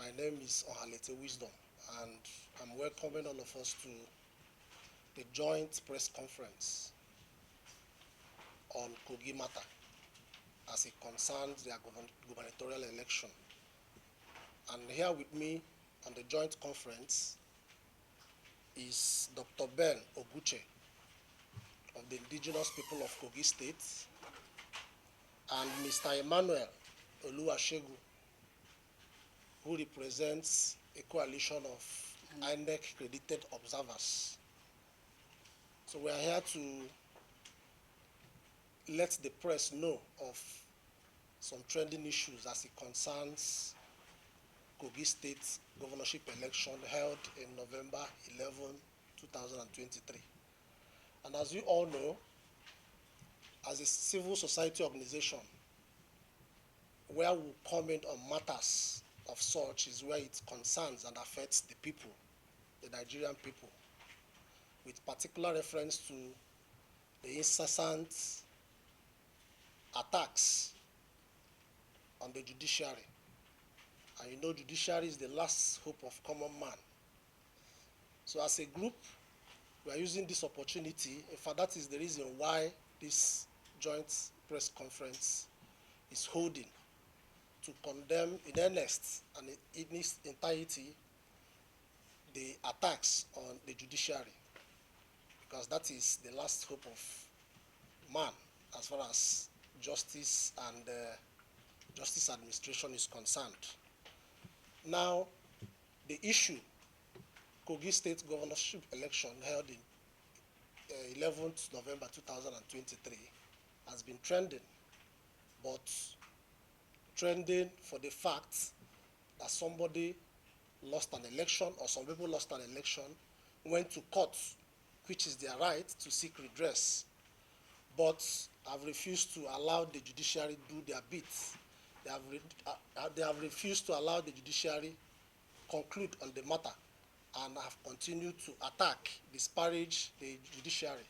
My name is Ohalete Wisdom, and I'm welcoming all of us to the joint press conference on Kogi matter as it concerns their gubernatorial election. And here with me on the joint conference is Dr. Ben Oguche of the indigenous people of Kogi State and Mr. Emmanuel Oluwashegu, who represents a coalition of INEC-credited observers. So we are here to let the press know of some trending issues as it concerns Kogi State governorship election held in November 11, 2023. And as you all know, as a civil society organization, where we comment on matters of such is where it concerns and affects the people, the Nigerian people, with particular reference to the incessant attacks on the judiciary. And you know, judiciary is the last hope of common man. So as a group, we are using this opportunity. In fact, that is the reason why this joint press conference is holding, to condemn in earnest and in its entirety the attacks on the judiciary, because that is the last hope of man as far as justice and justice administration is concerned. Now, the issue, Kogi State governorship election held in 11th November 2023, has been trending, but trending for the fact that somebody lost an election, or some people lost an election, went to court, which is their right to seek redress, but have refused to allow the judiciary do their bit. They have refused to allow the judiciary conclude on the matter and have continued to attack, disparage the judiciary.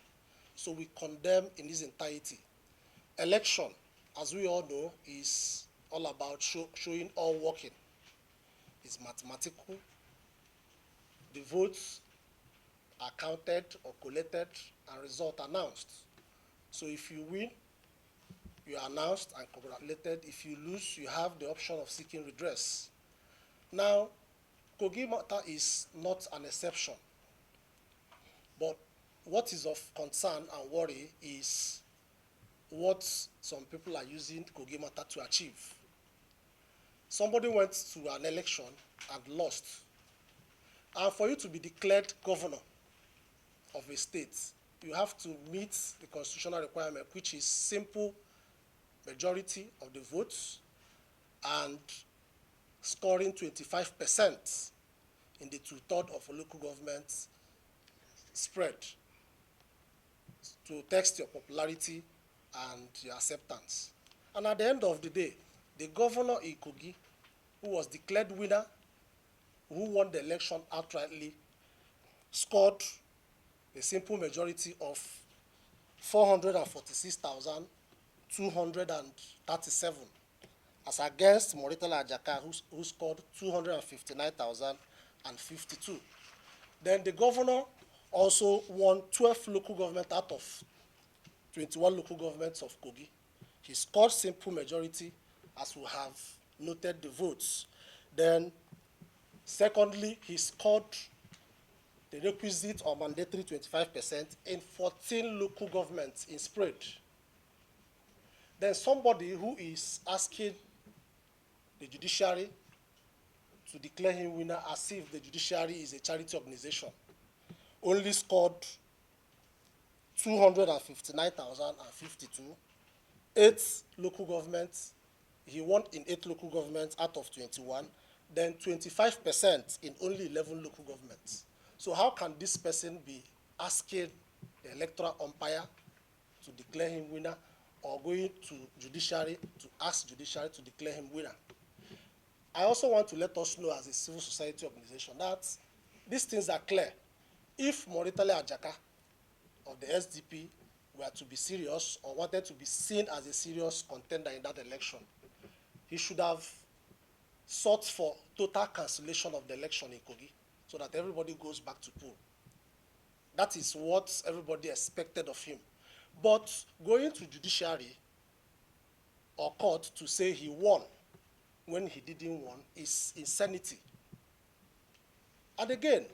So we condemn in its entirety. Election, as we all know, is all about showing all working. It's mathematical. The votes are counted or collected and result announced. So if you win, you are announced and congratulated. If you lose, you have the option of seeking redress. Now, Kogi matter is not an exception, but what is of concern and worry is what some people are using Kogi matter to achieve. Somebody went to an election and lost. And for you to be declared governor of a state, you have to meet the constitutional requirement, which is simple majority of the votes and scoring 25% in the 2/3 of a local government spread to test your popularity and your acceptance. And at the end of the day, the governor in Kogi, who was declared winner, who won the election outrightly, scored a simple majority of 446,237, as against Moritala Ajaka, who scored 259,052. Then the governor also won 12 local governments out of 21 local governments of Kogi. He scored simple majority, as we have noted the votes. Then, secondly, he scored the requisite or mandatory 25% in 14 local governments in spread. Then somebody who is asking the judiciary to declare him winner as if the judiciary is a charity organization only scored 259,052, 8 local governments. He won in 8 local governments out of 21, then 25% in only 11 local governments. So how can this person be asking the electoral umpire to declare him winner, or going to judiciary to ask judiciary to declare him winner? I also want to let us know as a civil society organization that these things are clear. If Moritale Ajaka of the SDP were to be serious or wanted to be seen as a serious contender in that election, he should have sought for total cancellation of the election in Kogi so that everybody goes back to poll. That is what everybody expected of him. But going to judiciary or court to say he won when he didn't win is insanity. And again,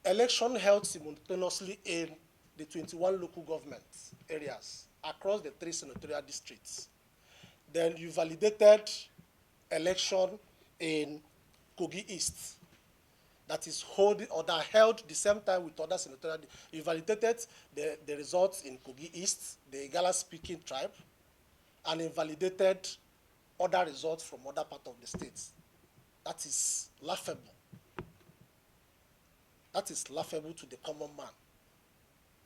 election held simultaneously in the 21 local government areas across the 3 senatorial districts. Then you validated election in Kogi East that is holding or that held the same time with other senatorial. You validated the results in Kogi East, the Igala-speaking tribe, and invalidated other results from other parts of the states. That is laughable. That is laughable to the common man.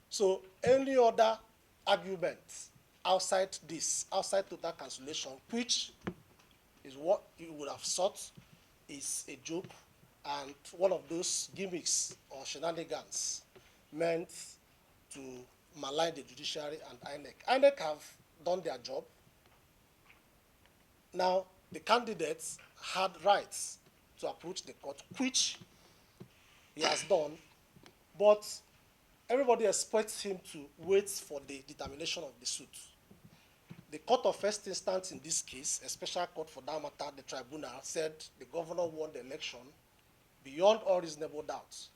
So any other argument outside this, outside total cancellation, which is what you would have thought is a joke and one of those gimmicks or shenanigans meant to malign the judiciary and INEC. INEC have done their job. Now, the candidates had rights to approach the court, which he has done, but everybody expects him to wait for the determination of the suit. The court of first instance in this case, a special court for that matter, the tribunal, said the governor won the election beyond all reasonable doubts.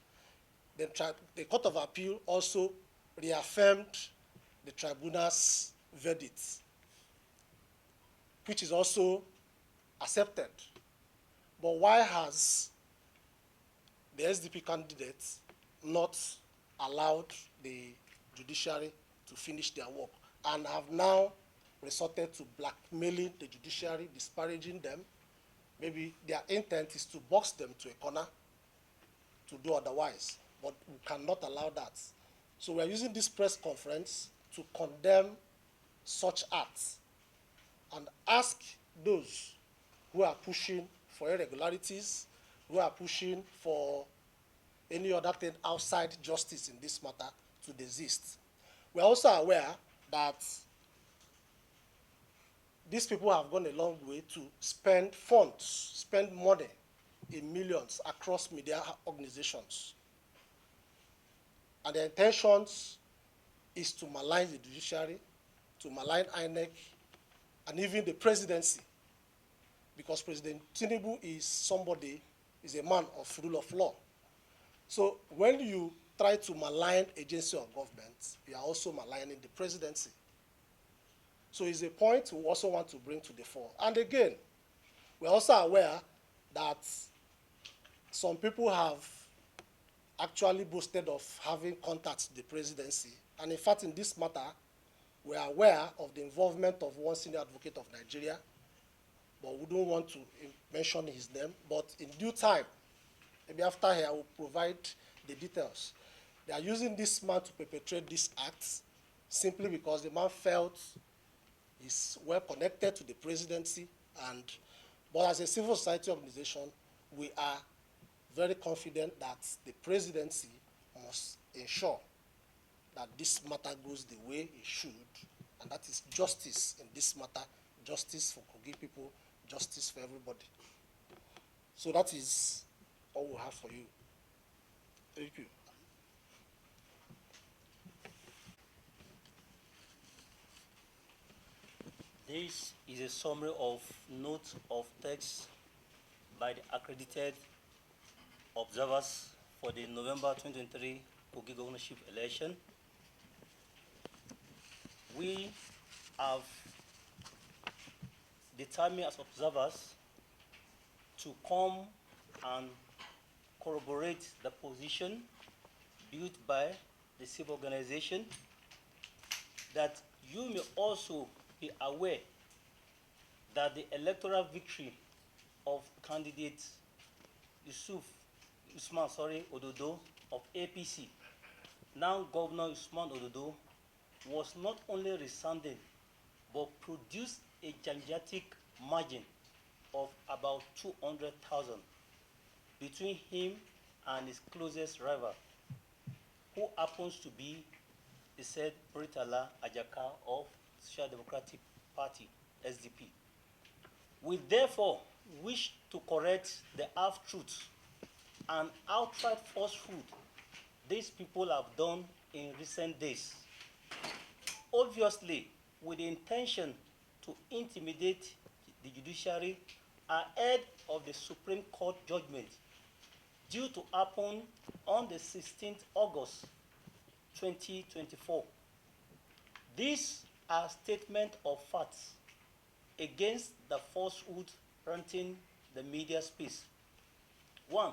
The court of appeal also reaffirmed the tribunal's verdict, which is also accepted. But why has the SDP candidate not allowed the judiciary to finish their work and have now resorted to blackmailing the judiciary, disparaging them? Maybe their intent is to box them to a corner to do otherwise, but we cannot allow that. So we are using this press conference to condemn such acts and ask those who are pushing for irregularities, who are pushing for any other thing outside justice in this matter to desist. We are also aware that these people have gone a long way to spend funds, spend money in millions across media organizations. And their intentions is to malign the judiciary, to malign INEC, and even the presidency. Because President Tinubu is a man of rule of law. So when you try to malign agency of government, you are also maligning the presidency. So it's a point we also want to bring to the fore. And again, we're also aware that some people have actually boasted of having contacts with the presidency. And in fact, in this matter, we are aware of the involvement of one senior advocate of Nigeria, but we don't want to mention his name. But in due time, maybe after here, I will provide the details. They are using this man to perpetrate these acts simply because the man felt he's well connected to the presidency. But as a civil society organization, we are very confident that the presidency must ensure that this matter goes the way it should, and that is justice in this matter, justice for Kogi people, justice for everybody. So that is all we have for you. Thank you. This is a summary of notes of text by the accredited observers for the November 2023 Kogi governorship election. We have determined as observers to come and corroborate the position built by the civil organization, that you may also be aware that the electoral victory of candidate Usman Ododo of APC, now Governor Usman Ododo, was not only resounding, but produced a gigantic margin of about 200,000 between him and his closest rival, who happens to be the said Britala Ajaka of Social Democratic Party, SDP. We therefore wish to correct the half-truths and outright falsehood these people have done in recent days, obviously with the intention to intimidate the judiciary ahead of the Supreme Court judgment due to happen on the 16th August 2024. These are statements of facts against the falsehood haunting the media space. 1.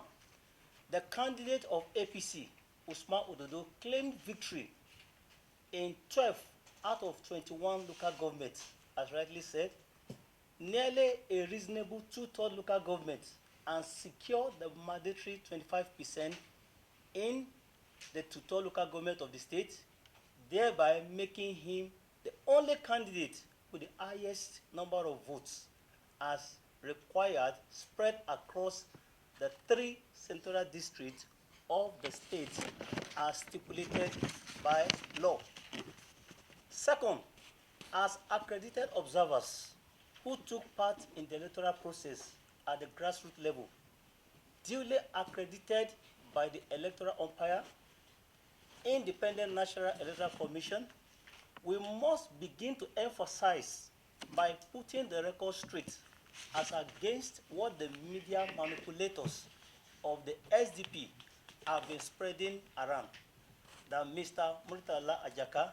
The candidate of APC, Usman Ododo, claimed victory in 12 out of 21 local governments, as rightly said, nearly a reasonable two-thirds local governments, and secured the mandatory 25% in the two-thirds local government of the state, thereby making him the only candidate with the highest number of votes as required spread across the 3 central districts of the state as stipulated by law. Second, as accredited observers who took part in the electoral process at the grassroots level, duly accredited by the electoral umpire, Independent National Electoral Commission, we must begin to emphasize by putting the record straight as against what the media manipulators of the SDP have been spreading around, that Mr. Murtala Ajaka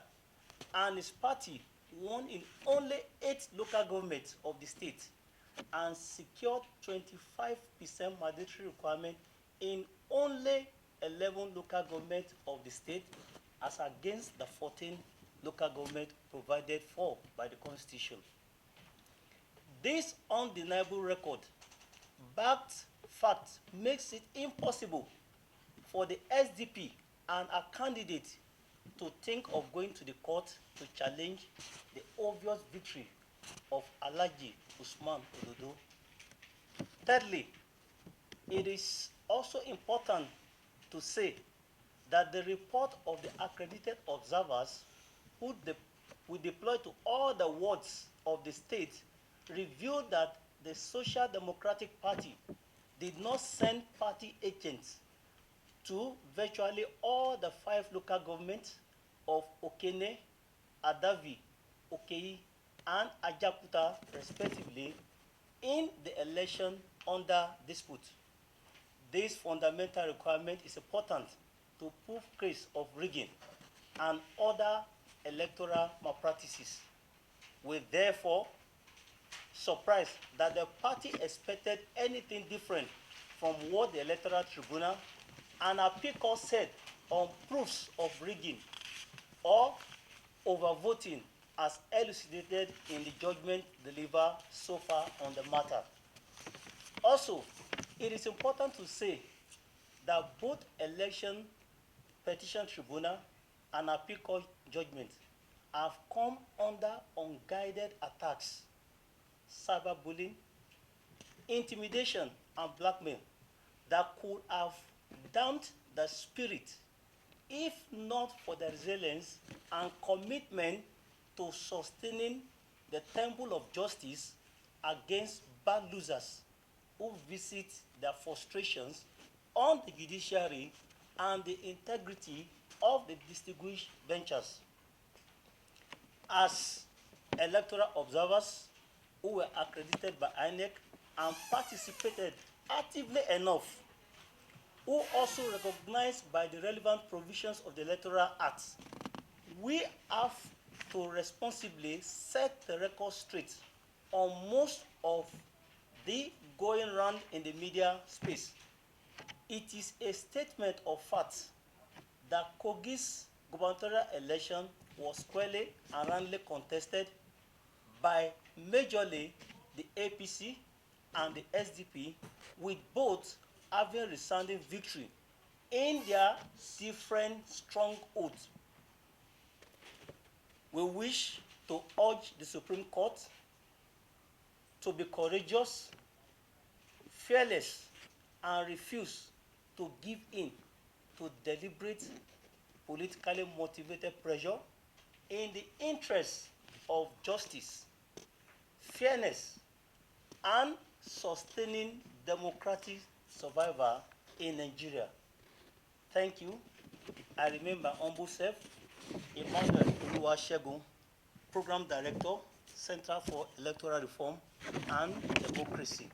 and his party won in only 8 local governments of the state and secured 25% mandatory requirement in only 11 local governments of the state as against the 14 local government provided for by the Constitution. This undeniable record backed fact makes it impossible for the SDP and a candidate to think of going to the court to challenge the obvious victory of Alhaji Usman Ododo. Thirdly, it is also important to say that the report of the accredited observers who we deployed to all the wards of the state revealed that the Social Democratic Party did not send party agents to virtually all the 5 local governments of Okene, Adavi, Okei, and Ajakuta, respectively, in the election under dispute. This fundamental requirement is important to prove case of rigging and other electoral malpractices. We therefore surprised that the party expected anything different from what the Electoral Tribunal and appeal court said on proofs of rigging or overvoting as elucidated in the judgment delivered so far on the matter. Also, it is important to say that both election petition tribunal and appeal court judgment have come under unguided attacks, cyberbullying, intimidation, and blackmail that could have damped the spirit if not for the resilience and commitment to sustaining the temple of justice against bad losers who visit their frustrations on the judiciary and the integrity of the distinguished benches. As electoral observers who were accredited by INEC and participated actively enough, who also recognized by the relevant provisions of the Electoral Act, we have to responsibly set the record straight on most of the going round in the media space. It is a statement of fact that Kogi's gubernatorial election was squarely and roundly contested by majorly the APC and the SDP, with both having resounding victory in their different strongholds. We wish to urge the Supreme Court to be courageous, fearless, and refuse to give in to deliberate, politically motivated pressure in the interest of justice, fairness, and sustaining democratic survival in Nigeria. Thank you. I remember humble self, Emmanuel Oluwasegun, Program Director, Center for Electoral Reform and Democracy.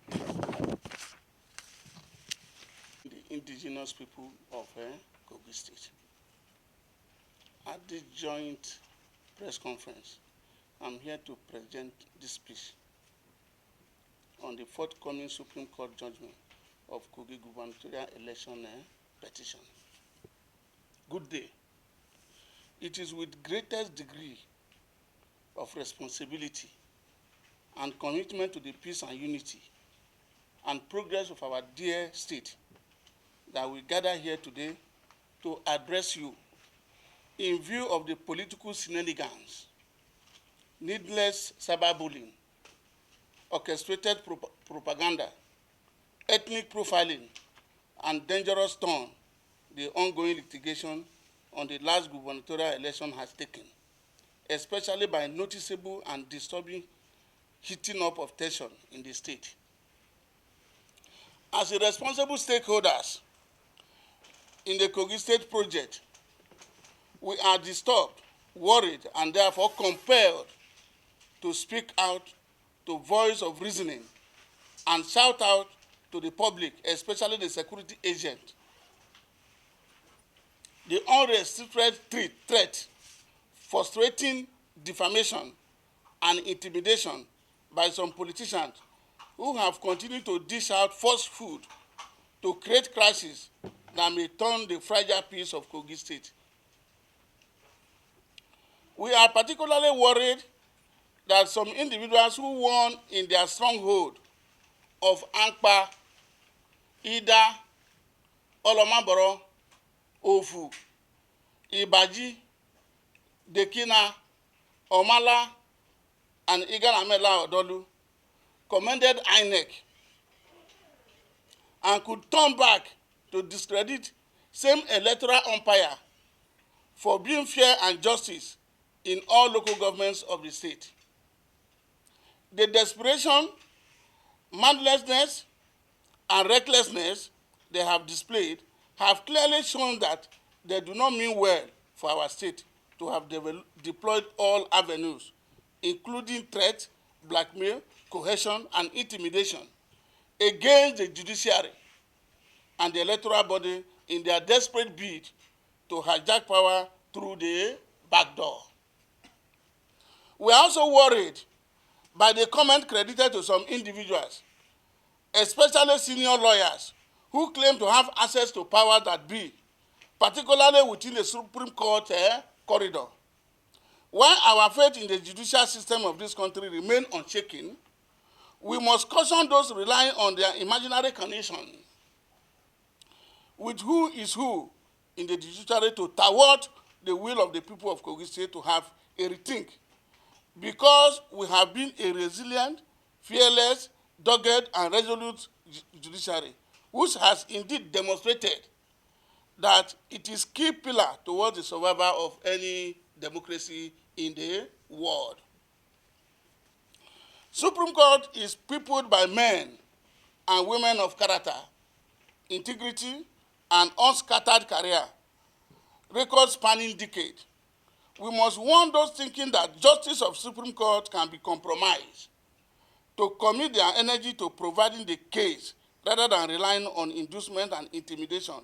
The indigenous people of Kogi State. At this joint press conference, I'm here to present this speech on the forthcoming Supreme Court judgment of Kogi gubernatorial election petition. Good day. It is with greatest degree of responsibility and commitment to the peace and unity and progress of our dear state that we gather here today to address you in view of the political shenanigans, needless cyberbullying, orchestrated propaganda, ethnic profiling, and dangerous turn the ongoing litigation on the last gubernatorial election has taken, especially by noticeable and disturbing heating up of tension in the state. As a responsible stakeholders in the Kogi State project, we are disturbed, worried, and therefore compelled to speak out to voice of reasoning and shout out to the public, especially the security agent, the unrestricted threat, frustrating defamation and intimidation by some politicians who have continued to dish out falsehood to create crises that may turn the fragile peace of Kogi State. We are particularly worried that some individuals who won in their stronghold of Ankpa, Ida, Olomaboro, Ofu, Ibaji, Dekina, Omala, and Igalamela Odolu commended INEC and could turn back to discredit same electoral umpire for being fair and justice in all local governments of the state. The desperation, madness, and recklessness they have displayed have clearly shown that they do not mean well for our state to have deployed all avenues, including threat, blackmail, coercion, and intimidation against the judiciary and the electoral body in their desperate bid to hijack power through the back door. We are also worried by the comment credited to some individuals, especially senior lawyers, who claim to have access to power that be, particularly within the Supreme Court corridor. While our faith in the judicial system of this country remains unshaken, we must caution those relying on their imaginary connection with who is who in the judiciary to thwart the will of the people of Kogi State to have a rethink, because we have been a resilient, fearless, dogged, and resolute judiciary, which has indeed demonstrated that it is key pillar towards the survival of any democracy in the world. Supreme Court is peopled by men and women of character, integrity, and unscattered career, record spanning decade. We must warn those thinking that justice of Supreme Court can be compromised to commit their energy to providing the case rather than relying on inducement and intimidation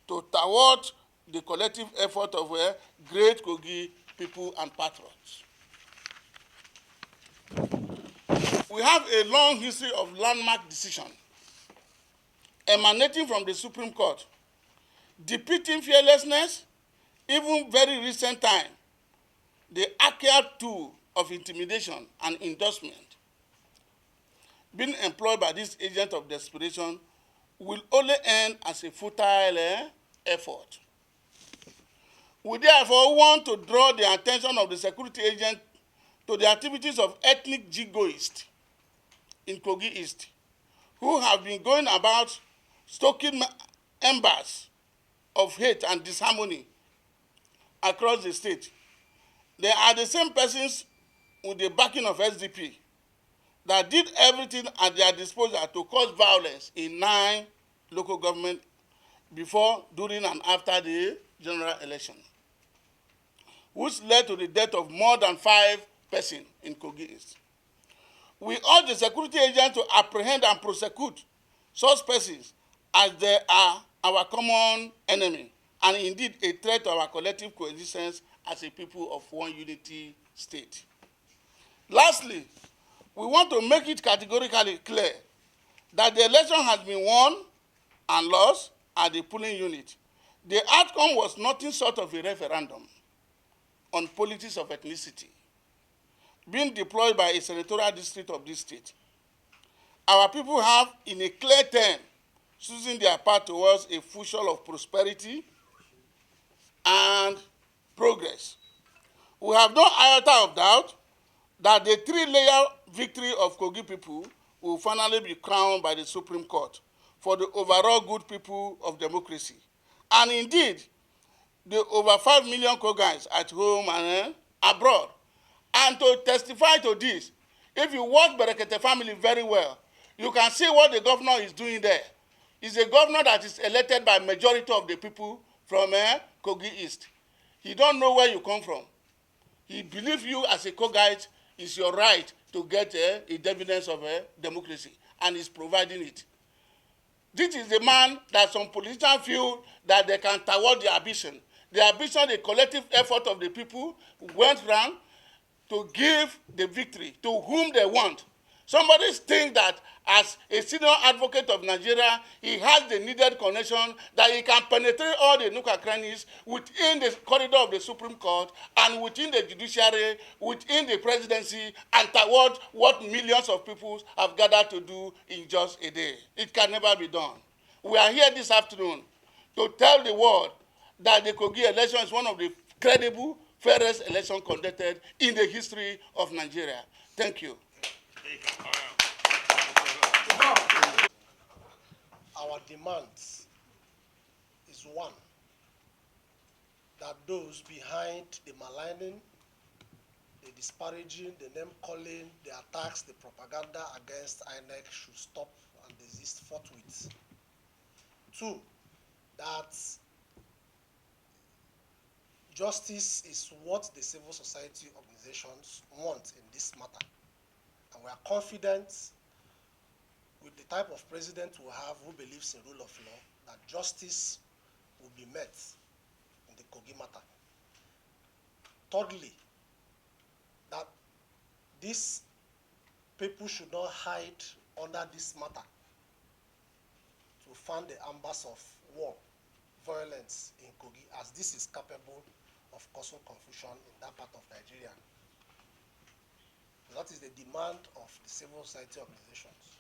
to thwart the collective effort of great Kogi people and patriots. We have a long history of landmark decision emanating from the Supreme Court, depicting fearlessness, even very recent time, the archaic tool of intimidation and endorsement being employed by this agent of desperation will only end as a futile effort. We therefore want to draw the attention of the security agent to the activities of ethnic jigoists in Kogi East, who have been going about stoking embers of hate and disharmony across the state. They are the same persons with the backing of SDP that did everything at their disposal to cause violence in 9 local governments before, during, and after the general election, which led to the death of more than 5 persons in Kogi East. We urge the security agents to apprehend and prosecute such persons, as they are our common enemy and indeed a threat to our collective coexistence as a people of one unity state. Lastly, we want to make it categorically clear that the election has been won and lost at the polling unit. The outcome was nothing short of a referendum on politics of ethnicity being deployed by a senatorial district of this state. Our people have, in a clear term, chosen their path towards a future of prosperity and progress. We have no iota of doubt that the 3-layer victory of Kogi people will finally be crowned by the Supreme Court for the overall good people of democracy. And indeed, the over 5 million Kogans at home and abroad. And to testify to this, if you watch Berekete family very well, you can see what the governor is doing there. He's a governor that is elected by majority of the people from Kogi East. He don't know where you come from. He believes you as a Kogite is your right to get a dividends of democracy, and is providing it. This is the man that some politicians feel that they can thwart their ambition. The ambition, the collective effort of the people who went round to give the victory to whom they want. Somebody think that as a senior advocate of Nigeria, he has the needed connection that he can penetrate all the nook and crannies within the corridor of the Supreme Court and within the judiciary, within the presidency, and toward what millions of people have gathered to do in just a day. It can never be done. We are here this afternoon to tell the world that the Kogi election is one of the credible, fairest elections conducted in the history of Nigeria. Thank you. Our demand is one, that those behind the maligning, the disparaging, the name-calling, the attacks, the propaganda against INEC should stop and desist forthwith. 2, that justice is what the civil society organizations want in this matter. And we are confident with the type of president we have who believes in rule of law, that justice will be met in the Kogi matter. Thirdly, that these people should not hide under this matter to fan the embers of war, violence in Kogi, as this is capable of causing confusion in that part of Nigeria. That is the demand of the civil society organizations.